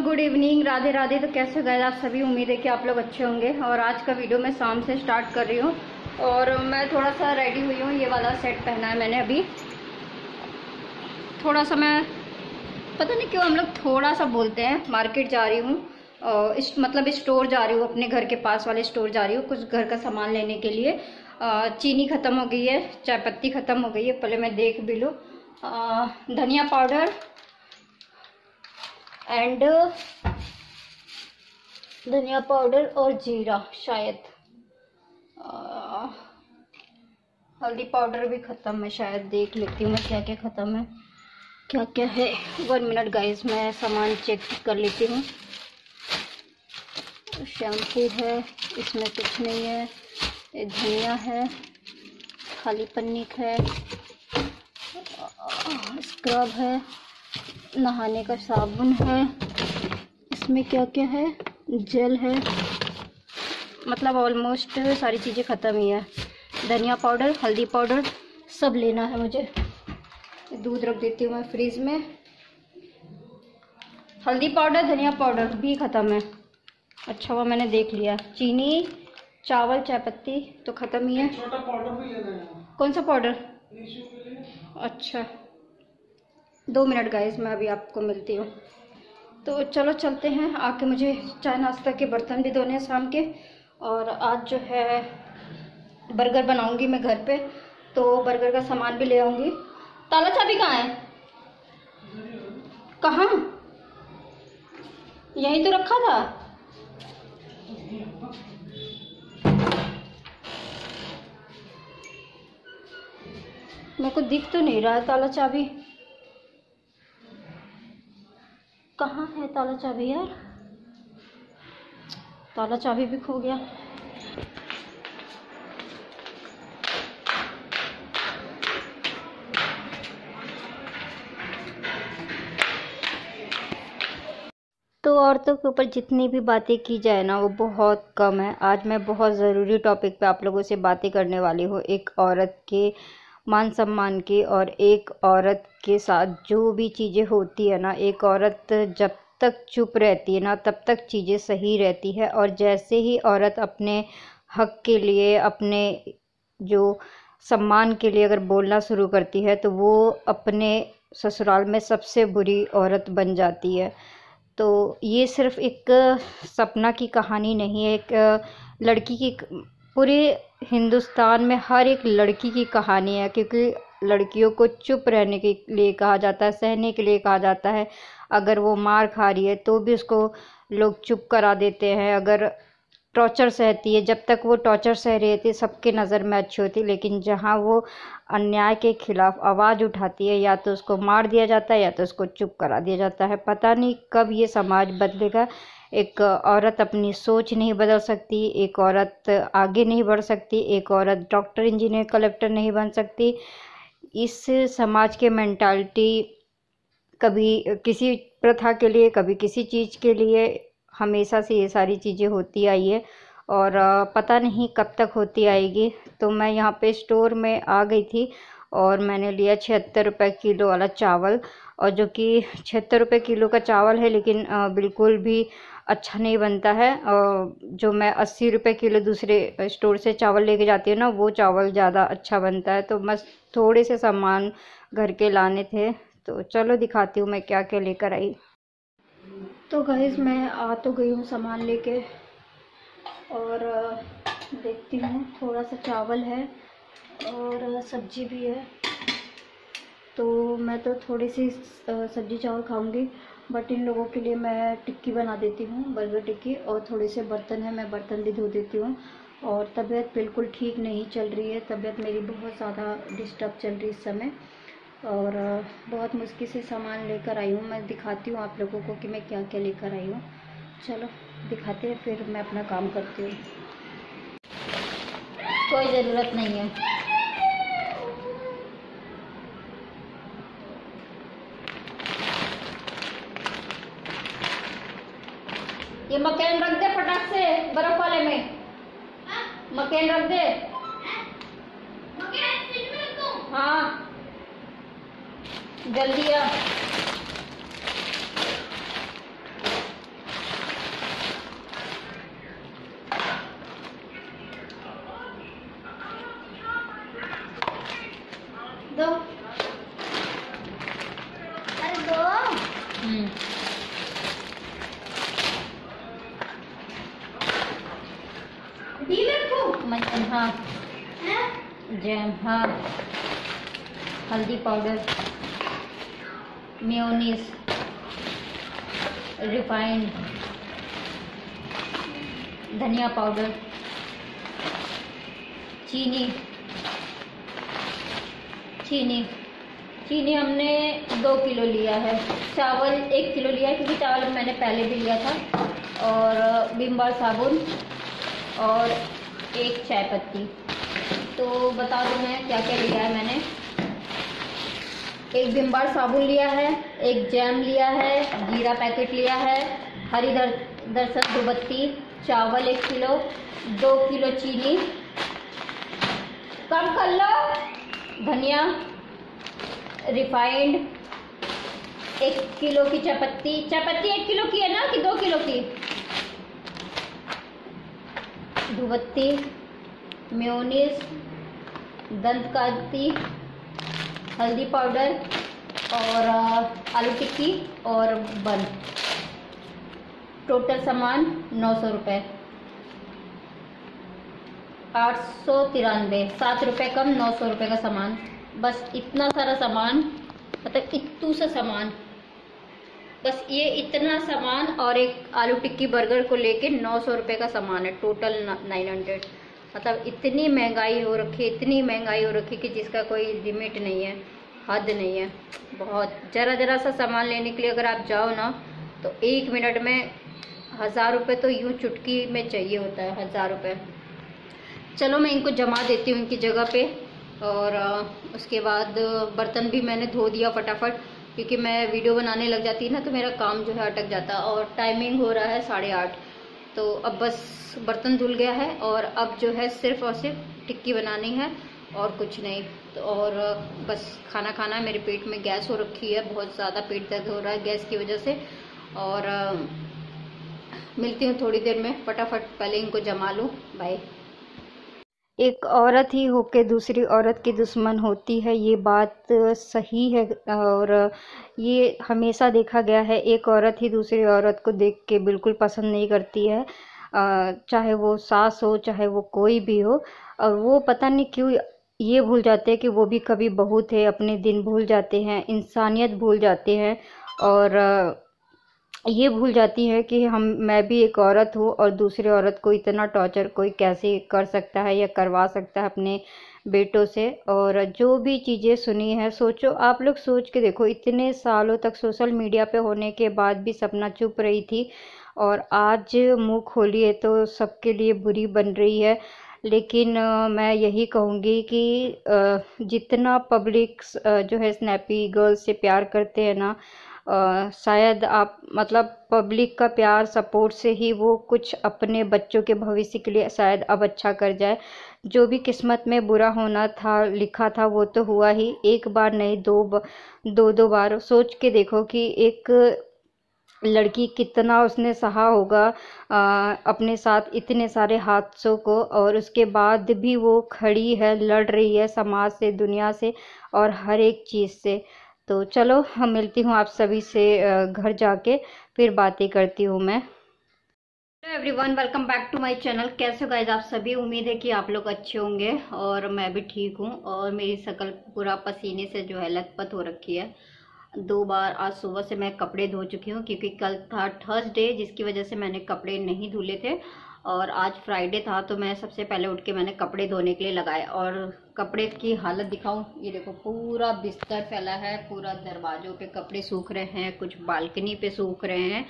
Good evening, Radhe Radhe. तो कैसे गए आप सभी? उम्मीद है कि आप लोग अच्छे होंगे। और आज का वीडियो मैं शाम से स्टार्ट कर रही हूँ और मैं थोड़ा सा रेडी हुई हूँ। ये वाला सेट पहना है मैंने अभी। थोड़ा सा मैं पता नहीं क्यों हम लोग थोड़ा सा बोलते हैं। मार्केट जा रही हूँ, मतलब स्टोर जा रही हूँ, अपने घर के पास वाले स्टोर जा रही हूँ कुछ घर का सामान लेने के लिए। चीनी ख़त्म हो गई है, चाय पत्ती ख़त्म हो गई है। पहले मैं देख भी लूँ। धनिया पाउडर एंड धनिया पाउडर और जीरा, शायद हल्दी पाउडर भी ख़त्म है शायद। देख लेती हूँ मैं क्या क्या ख़त्म है, क्या क्या है। 1 मिनट गाइस, मैं सामान चेक कर लेती हूँ। शैम्पू है, इसमें कुछ नहीं है। ये धनिया है, खाली पन्नी है, स्क्रब है, नहाने का साबुन है। इसमें क्या क्या है, जेल है, मतलब ऑलमोस्ट सारी चीज़ें ख़त्म ही है। धनिया पाउडर, हल्दी पाउडर सब लेना है मुझे। दूध रख देती हूँ मैं फ्रीज में। हल्दी पाउडर, धनिया पाउडर भी ख़त्म है। अच्छा हुआ मैंने देख लिया। चीनी, चावल, चाय पत्ती तो ख़त्म ही है। छोटा पाउडर भी लेना है। कौन सा पाउडर? टिश्यू के लिए। अच्छा, 2 मिनट गाइस, मैं अभी आपको मिलती हूँ। तो चलो चलते हैं। आके मुझे चाय नाश्ता के बर्तन भी धोने हैं शाम के। और आज जो है बर्गर बनाऊंगी मैं घर पे, तो बर्गर का सामान भी ले आऊँगी। ताला चाबी कहाँ है? कहाँ? यहीं तो रखा था। मेरे को दिख तो नहीं रहा है ताला चाबी। कहाँ है ताला चाबी यार? ताला चाबी भी खो गया। तो औरतों के ऊपर जितनी भी बातें की जाए ना, वो बहुत कम है। आज मैं बहुत ज़रूरी टॉपिक पे आप लोगों से बातें करने वाली हूँ। एक औरत के मान सम्मान की, और एक औरत के साथ जो भी चीज़ें होती है ना, एक औरत जब तक चुप रहती है ना, तब तक चीज़ें सही रहती है। और जैसे ही औरत अपने हक के लिए, अपने जो सम्मान के लिए अगर बोलना शुरू करती है, तो वो अपने ससुराल में सबसे बुरी औरत बन जाती है। तो ये सिर्फ एक सपना की कहानी नहीं है, एक लड़की की, पूरे हिंदुस्तान में हर एक लड़की की कहानी है। क्योंकि लड़कियों को चुप रहने के लिए कहा जाता है, सहने के लिए कहा जाता है। अगर वो मार खा रही है तो भी उसको लोग चुप करा देते हैं। अगर टॉर्चर सहती है, जब तक वो टॉर्चर सह रही थी सबके नज़र में अच्छी होती, लेकिन जहाँ वो अन्याय के खिलाफ आवाज़ उठाती है, या तो उसको मार दिया जाता है या तो उसको चुप करा दिया जाता है। पता नहीं कब ये समाज बदलेगा। एक औरत अपनी सोच नहीं बदल सकती, एक औरत आगे नहीं बढ़ सकती, एक औरत डॉक्टर, इंजीनियर, कलेक्टर नहीं बन सकती। इस समाज के मेंटालिटी कभी किसी प्रथा के लिए, कभी किसी चीज़ के लिए, हमेशा से ये सारी चीज़ें होती आई है और पता नहीं कब तक होती आएगी। तो मैं यहाँ पे स्टोर में आ गई थी और मैंने लिया 76 रुपये किलो वाला चावल। और जो कि 76 रुपये किलो का चावल है, लेकिन बिल्कुल भी अच्छा नहीं बनता है। जो मैं 80 रुपये किलो दूसरे स्टोर से चावल लेके जाती हूँ ना, वो चावल ज़्यादा अच्छा बनता है। तो बस थोड़े से सामान घर के लाने थे, तो चलो दिखाती हूँ मैं क्या क्या लेकर आई। तो गाइस, मैं आ तो गई हूँ सामान लेके, और देखती हूँ थोड़ा सा चावल है और सब्जी भी है। तो मैं तो थोड़ी सी सब्जी चावल खाऊंगी, बट इन लोगों के लिए मैं टिक्की बना देती हूँ, बर्गर टिक्की। और थोड़े से बर्तन है, मैं बर्तन भी धो देती हूँ। और तबीयत बिल्कुल ठीक नहीं चल रही है, तबीयत मेरी बहुत ज़्यादा डिस्टर्ब चल रही है इस समय। और बहुत मुश्किल से सामान लेकर आई हूँ। मैं दिखाती हूँ आप लोगों को कि मैं क्या क्या लेकर आई हूँ। चलो दिखाते हैं, फिर मैं अपना काम करती हूँ। कोई ज़रूरत नहीं है। ये मकेन रख दे फटाक से, बर्फ वाले में मकेन रख दे। हाँ जल्दी आ। मंजन, हाँ जैम, हाँ हल्दी पाउडर, मेयोनीज, रिफाइंड, धनिया पाउडर, चीनी चीनी चीनी हमने 2 किलो लिया है। चावल 1 किलो लिया है क्योंकि चावल मैंने पहले भी लिया था। और विम बार साबुन और 1 चाय पत्ती। तो बता दूं मैं क्या क्या लिया है मैंने। 1 विम बार साबुन लिया है, 1 जैम लिया है, जीरा पैकेट लिया है, हरी दरअसल धुबत्ती, चावल 1 किलो, 2 किलो चीनी, कम कर लो, धनिया, रिफाइंड, 1 किलो की चायपत्ती 1 किलो की है ना कि 2 किलो की, धुबत्ती, मेयोनीज, दंत कांति, हल्दी पाउडर और आलू टिक्की और बन। टोटल सामान 900 रुपये, 893, 7 रुपये कम, 900 रुपये का सामान। बस इतना सारा सामान, मतलब इतू सा सामान, बस ये इतना सामान और एक आलू टिक्की बर्गर को लेके 900 रुपये का सामान है। टोटल 900। मतलब इतनी महंगाई हो रखी है, इतनी महंगाई हो रखी कि जिसका कोई लिमिट नहीं है, हद नहीं है। बहुत ज़रा सा सामान लेने के लिए अगर आप जाओ ना तो 1 मिनट में 1000 रुपये तो यूँ चुटकी में चाहिए होता है, 1000 रुपये। चलो मैं इनको जमा देती हूँ इनकी जगह पे। और उसके बाद बर्तन भी मैंने धो दिया फटाफट, क्योंकि मैं वीडियो बनाने लग जाती है ना तो मेरा काम जो है अटक जाता है। और टाइमिंग हो रहा है 8:30, तो अब बस बर्तन धुल गया है और अब जो है सिर्फ और सिर्फ टिक्की बनानी है और कुछ नहीं। तो और बस खाना खाना है। मेरे पेट में गैस हो रखी है, बहुत ज़्यादा पेट दर्द हो रहा है गैस की वजह से। और मिलती हूँ थोड़ी देर में, फटाफट पहले इनको जमा लूँ। बाय। एक औरत ही होके दूसरी औरत की दुश्मन होती है, ये बात सही है। और ये हमेशा देखा गया है, एक औरत ही दूसरी औरत को देख के बिल्कुल पसंद नहीं करती है, चाहे वो सास हो चाहे वो कोई भी हो। और वो पता नहीं क्यों ये भूल जाते हैं कि वो भी कभी बहू थे, अपने दिन भूल जाते हैं, इंसानियत भूल जाते हैं। और ये भूल जाती है कि मैं भी एक औरत हूँ और दूसरी औरत को इतना टॉर्चर कोई कैसे कर सकता है या करवा सकता है अपने बेटों से। और जो भी चीज़ें सुनी है, सोचो आप लोग, सोच के देखो, इतने सालों तक सोशल मीडिया पे होने के बाद भी सपना चुप रही थी और आज मुंह खोली है तो सबके लिए बुरी बन रही है। लेकिन मैं यही कहूँगी कि जितना पब्लिक जो है स्नैपी गर्ल्स से प्यार करते हैं ना, शायद आप मतलब पब्लिक का प्यार सपोर्ट से ही वो कुछ अपने बच्चों के भविष्य के लिए शायद अब अच्छा कर जाए। जो भी किस्मत में बुरा होना था, लिखा था, वो तो हुआ ही। एक बार नहीं, दो बार। सोच के देखो कि एक लड़की कितना उसने सहा होगा अपने साथ इतने सारे हादसों को, और उसके बाद भी वो खड़ी है, लड़ रही है समाज से, दुनिया से और हर एक चीज़ से। तो चलो हम मिलती हूँ आप सभी से घर जाके, फिर बातें करती हूँ मैं। Hello everyone, welcome back to my channel. कैसे हो गाइस आप सभी? उम्मीद है कि आप लोग अच्छे होंगे और मैं भी ठीक हूँ। और मेरी शक्ल पूरा पसीने से जो है लथपथ हो रखी है। 2 बार आज सुबह से मैं कपड़े धो चुकी हूँ, क्योंकि कल था थर्सडे जिसकी वजह से मैंने कपड़े नहीं धुले थे। और आज फ्राइडे था तो मैं सबसे पहले उठ के मैंने कपड़े धोने के लिए लगाए। और कपड़े की हालत दिखाऊं, ये देखो पूरा बिस्तर फैला है, पूरा दरवाजों पे कपड़े सूख रहे हैं, कुछ बालकनी पे सूख रहे हैं,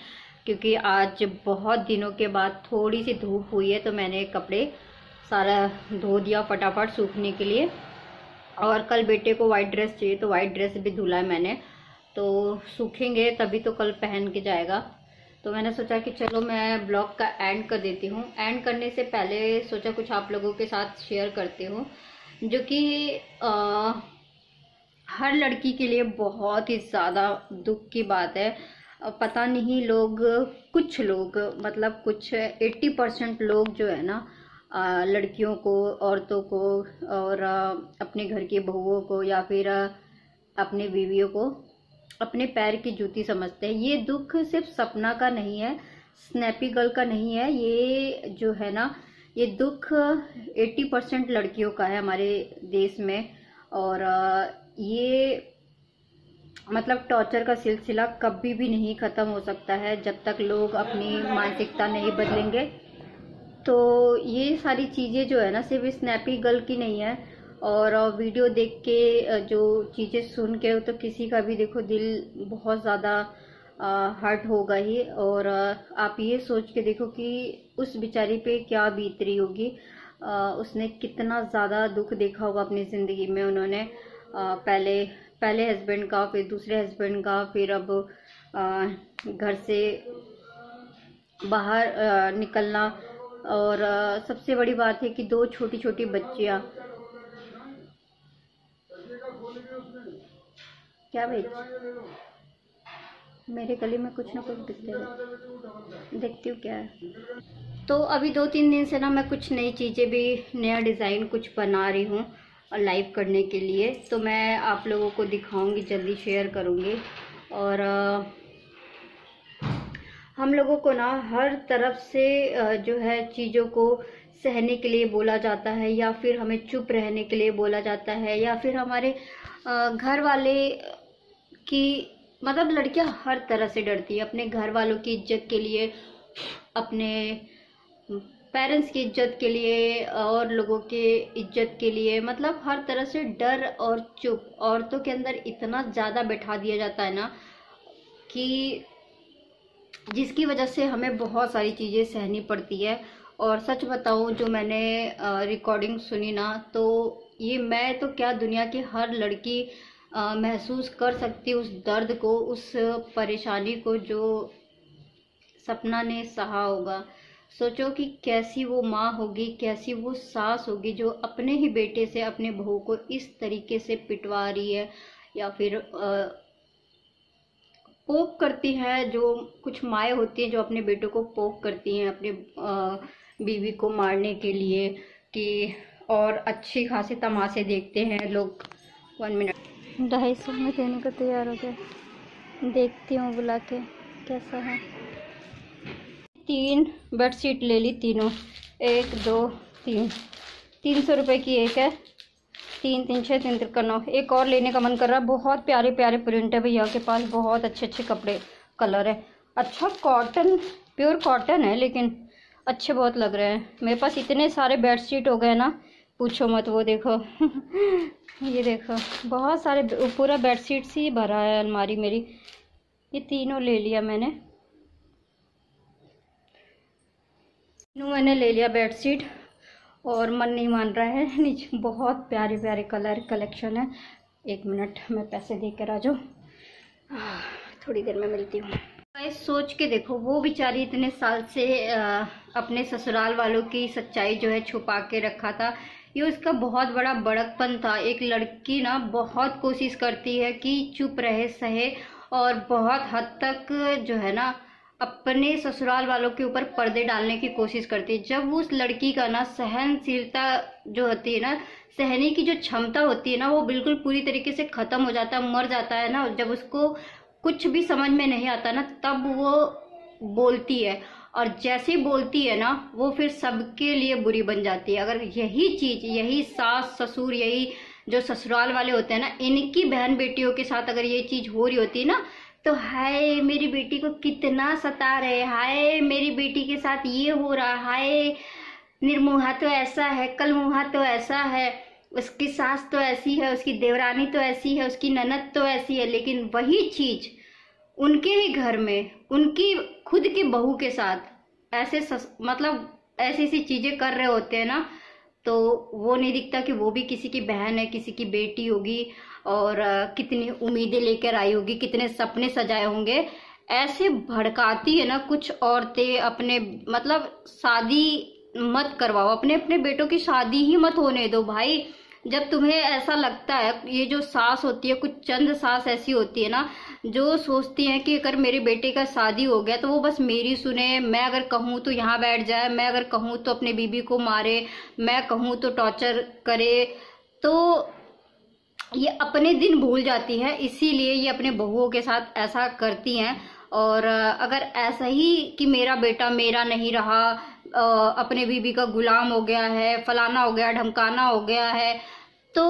क्योंकि आज बहुत दिनों के बाद थोड़ी सी धूप हुई है तो मैंने कपड़े सारा धो दिया फटाफट सूखने के लिए। और कल बेटे को वाइट ड्रेस चाहिए तो वाइट ड्रेस भी धुला है मैंने, तो सूखेंगे तभी तो कल पहन के जाएगा। तो मैंने सोचा कि चलो मैं ब्लॉग का एंड कर देती हूँ। एंड करने से पहले सोचा कुछ आप लोगों के साथ शेयर करती हूँ, जो कि हर लड़की के लिए बहुत ही ज़्यादा दुख की बात है। पता नहीं लोग, कुछ लोग, मतलब कुछ 80% लोग जो है ना, लड़कियों को, औरतों को और अपने घर की बहुओं को या फिर अपने बीवियों को अपने पैर की जूती समझते हैं। ये दुख सिर्फ सपना का नहीं है, स्नैपी गर्ल का नहीं है, ये जो है ना, ये दुख 80% लड़कियों का है हमारे देश में। और ये मतलब टॉर्चर का सिलसिला कभी भी नहीं ख़त्म हो सकता है जब तक लोग अपनी मानसिकता नहीं बदलेंगे। तो ये सारी चीज़ें जो है ना सिर्फ स्नैपी गर्ल की नहीं है, और वीडियो देख के जो चीज़ें सुन के तो किसी का भी देखो दिल बहुत ज़्यादा हर्ट होगा ही। और आप ये सोच के देखो कि उस बेचारी पे क्या बीत रही होगी। उसने कितना ज़्यादा दुख देखा होगा अपनी ज़िंदगी में। उन्होंने पहले हस्बैंड का, फिर दूसरे हस्बैंड का, फिर अब घर से बाहर निकलना, और सबसे बड़ी बात है कि 2 छोटी छोटी बच्चियाँ। क्या भाई, मेरे गले में कुछ ना कुछ दिखते है, देखती हूँ क्या है। तो अभी 2-3 दिन से ना मैं कुछ नई चीज़ें भी, नया डिज़ाइन कुछ बना रही हूँ लाइव करने के लिए। तो मैं आप लोगों को दिखाऊंगी, जल्दी शेयर करूँगी। और हम लोगों को ना हर तरफ से जो है चीज़ों को सहने के लिए बोला जाता है, या फिर हमें चुप रहने के लिए बोला जाता है, या फिर हमारे घर वाले की, मतलब लड़कियां हर तरह से डरती है अपने घर वालों की इज्जत के लिए, अपने पेरेंट्स की इज्जत के लिए, और लोगों के इज्जत के लिए। मतलब हर तरह से डर और चुप औरतों के अंदर इतना ज़्यादा बैठा दिया जाता है ना, कि जिसकी वजह से हमें बहुत सारी चीज़ें सहनी पड़ती है। और सच बताऊं, जो मैंने रिकॉर्डिंग सुनी ना, तो ये मैं तो क्या, दुनिया की हर लड़की महसूस कर सकती उस दर्द को, उस परेशानी को जो सपना ने सहा होगा। सोचो कि कैसी वो माँ होगी, कैसी वो सास होगी जो अपने ही बेटे से, अपने बहू को इस तरीके से पिटवा रही है, या फिर पोक करती हैं। जो कुछ माएँ होती हैं जो अपने बेटों को पोक करती हैं अपने बीवी को मारने के लिए, कि और अच्छी खासी तमाशे देखते हैं लोग। 1 मिनट, 250 में देने को तैयार हो गया। देखती हूँ बुला के कैसा है। 3 बेडशीट ले ली, तीनों, 1 2 3, 300 रुपये की एक है। 3 3 6 3 3 9, एक और लेने का मन कर रहा है। बहुत प्यारे प्यारे प्रिंट है भैया के पास, बहुत अच्छे अच्छे कपड़े, कलर है। अच्छा कॉटन, प्योर कॉटन है, लेकिन अच्छे बहुत लग रहे हैं। मेरे पास इतने सारे बेडशीट हो गए ना, पूछो मत। वो देखो ये देखो, बहुत सारे, पूरा बेडशीट से ही भरा है अलमारी मेरी। ये तीनों ले लिया मैंने, ले लिया बेडशीट। और मन नहीं मान रहा है, नीचे बहुत प्यारे प्यारे कलर कलेक्शन है। 1 मिनट, मैं पैसे दे कर आ जाऊँ, थोड़ी देर में मिलती हूँ। सोच के देखो, वो बेचारी इतने साल से अपने ससुराल वालों की सच्चाई जो है छुपा के रखा था। ये उसका बहुत बड़ा बड़कपन था। एक लड़की ना बहुत कोशिश करती है कि चुप रहे, सहे, और बहुत हद तक जो है ना अपने ससुराल वालों के ऊपर पर्दे डालने की कोशिश करती है। जब उस लड़की का ना सहनशीलता जो होती है ना, सहने की जो क्षमता होती है ना, वो बिल्कुल पूरी तरीके से खत्म हो जाता है, मर जाता है ना, जब उसको कुछ भी समझ में नहीं आता ना, तब वो बोलती है। और जैसे ही बोलती है ना, वो फिर सबके लिए बुरी बन जाती है। अगर यही चीज, यही सास ससुर, यही जो ससुराल वाले होते हैं ना, इनकी बहन बेटियों के साथ अगर ये चीज हो रही होती है ना, तो हाय मेरी बेटी को कितना सता रहे, हाय मेरी बेटी के साथ ये हो रहा, हाय निर्मुहा तो ऐसा है, कल मुहा तो ऐसा है, उसकी सास तो ऐसी है, उसकी देवरानी तो ऐसी है, उसकी ननद तो ऐसी है। लेकिन वही चीज उनके ही घर में, उनकी खुद की बहू के साथ ऐसे मतलब ऐसी ऐसी चीजें कर रहे होते हैं ना, तो वो नहीं दिखता कि वो भी किसी की बहन है, किसी की बेटी होगी, और कितनी उम्मीदें लेकर आई होगी, कितने सपने सजाए होंगे। ऐसे भड़काती है ना कुछ औरतें अपने, मतलब शादी मत करवाओ, अपने अपने बेटों की शादी ही मत होने दो भाई। जब तुम्हें ऐसा लगता है, ये जो सास होती है, कुछ चंद सास ऐसी होती है ना, जो सोचती हैं कि अगर मेरे बेटे का शादी हो गया तो वो बस मेरी सुने, मैं अगर कहूँ तो यहाँ बैठ जाए, मैं अगर कहूँ तो अपने बीबी को मारे, मैं कहूँ तो टॉर्चर करे। तो ये अपने दिन भूल जाती है, इसीलिए ये अपने बहुओं के साथ ऐसा करती हैं। और अगर ऐसा ही कि मेरा बेटा मेरा नहीं रहा, अपने बीवी का गुलाम हो गया है, फलाना हो गया, ढमकाना हो गया है। तो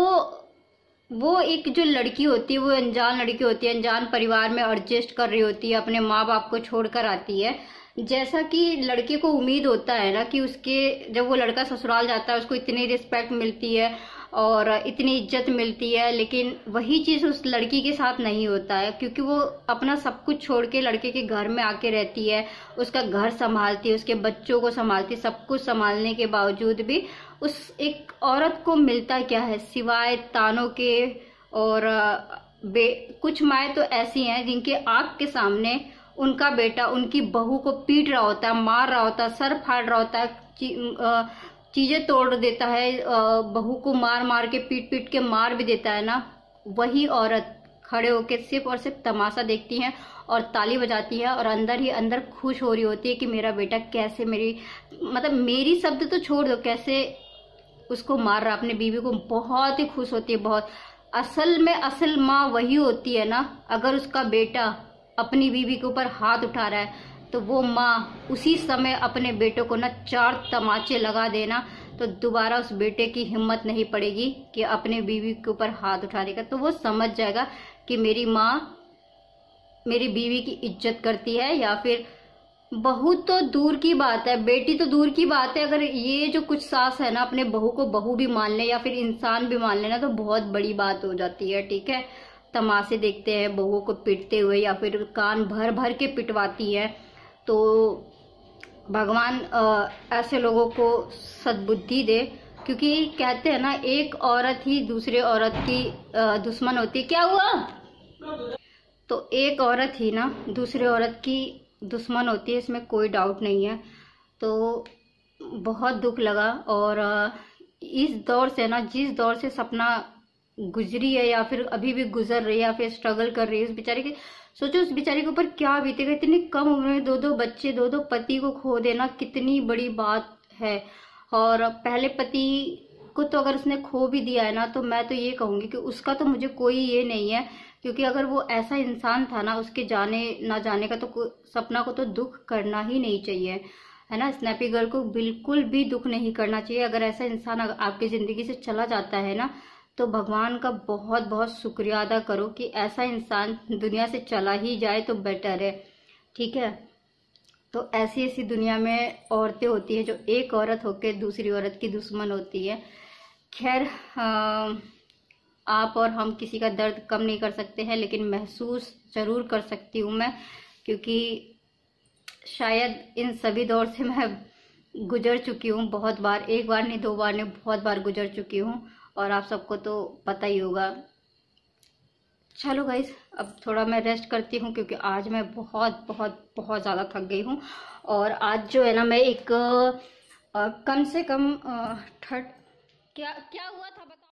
वो एक जो लड़की होती है वो अनजान लड़की होती है, अनजान परिवार में एडजस्ट कर रही होती है, अपने माँ बाप को छोड़कर आती है। जैसा कि लड़के को उम्मीद होता है ना कि उसके जब वो लड़का ससुराल जाता है उसको इतनी रिस्पेक्ट मिलती है और इतनी इज्जत मिलती है, लेकिन वही चीज उस लड़की के साथ नहीं होता है, क्योंकि वो अपना सब कुछ छोड़ के लड़के के घर में आके रहती है, उसका घर संभालती है, उसके बच्चों को संभालती है। सब कुछ संभालने के बावजूद भी उस एक औरत को मिलता क्या है सिवाय तानों के। और कुछ माएँ तो ऐसी हैं जिनके आंख के सामने उनका बेटा उनकी बहू को पीट रहा होता है, मार रहा होता है, सर फाड़ रहा होता है, चीजें तोड़ देता है, बहू को मार मार के पीट पीट के मार भी देता है ना। वही औरत खड़े होके सिर्फ और सिर्फ तमाशा देखती है और ताली बजाती है और अंदर ही अंदर खुश हो रही होती है कि मेरा बेटा कैसे मेरी शब्द तो छोड़ दो, कैसे उसको मार रहा अपने बीवी को। बहुत ही खुश होती है, बहुत। असल में असल माँ वही होती है ना। अगर उसका बेटा अपनी बीवी के ऊपर हाथ उठा रहा है तो वो माँ उसी समय अपने बेटे को ना 4 तमाचे लगा देना, तो दोबारा उस बेटे की हिम्मत नहीं पड़ेगी कि अपने बीवी के ऊपर हाथ उठाने का। तो वो समझ जाएगा कि मेरी माँ मेरी बीवी की इज्जत करती है। या फिर बहू तो दूर की बात है, बेटी तो दूर की बात है, अगर ये जो कुछ सास है ना अपने बहू को बहू भी मान ले या फिर इंसान भी मान लेना तो बहुत बड़ी बात हो जाती है। ठीक है, तमाशे देखते हैं बहू को पीटते हुए या फिर कान भर भर के पिटवाती है। तो भगवान ऐसे लोगों को सद्बुद्धि दे, क्योंकि कहते हैं ना एक औरत ही दूसरे औरत की दुश्मन होती है। क्या हुआ? तो एक औरत ही ना दूसरे औरत की दुश्मन होती है, इसमें कोई डाउट नहीं है। तो बहुत दुख लगा। और इस दौर से ना, जिस दौर से सपना गुजरी है या फिर अभी भी गुजर रही है या फिर स्ट्रगल कर रही है, उस बेचारे की सोचो, उस बेचारे के ऊपर क्या बीतेगा। इतनी कम उम्र में 2 बच्चे, 2 पति को खो देना कितनी बड़ी बात है। और पहले पति को तो अगर उसने खो भी दिया है ना, तो मैं तो ये कहूंगी कि उसका तो मुझे कोई ये नहीं है, क्योंकि अगर वो ऐसा इंसान था ना, उसके जाने ना जाने का तो सपना को तो दुख करना ही नहीं चाहिए, है ना। स्नैपी गर्ल को बिल्कुल भी दुख नहीं करना चाहिए। अगर ऐसा इंसान आपकी जिंदगी से चला जाता है ना, तो भगवान का बहुत बहुत शुक्रिया अदा करो कि ऐसा इंसान दुनिया से चला ही जाए तो बेटर है। ठीक है, तो ऐसी ऐसी दुनिया में औरतें होती है जो एक औरत होकर दूसरी औरत की दुश्मन होती है। खैर, आप और हम किसी का दर्द कम नहीं कर सकते हैं, लेकिन महसूस जरूर कर सकती हूँ मैं, क्योंकि शायद इन सभी दौर से मैं गुजर चुकी हूँ बहुत बार। एक बार नहीं, 2 बार नहीं, बहुत बार गुजर चुकी हूँ, और आप सबको तो पता ही होगा। चलो गाइस, अब थोड़ा मैं रेस्ट करती हूँ, क्योंकि आज मैं बहुत बहुत बहुत ज़्यादा थक गई हूँ। और आज जो है ना, मैं एक कम से कम क्या क्या हुआ था।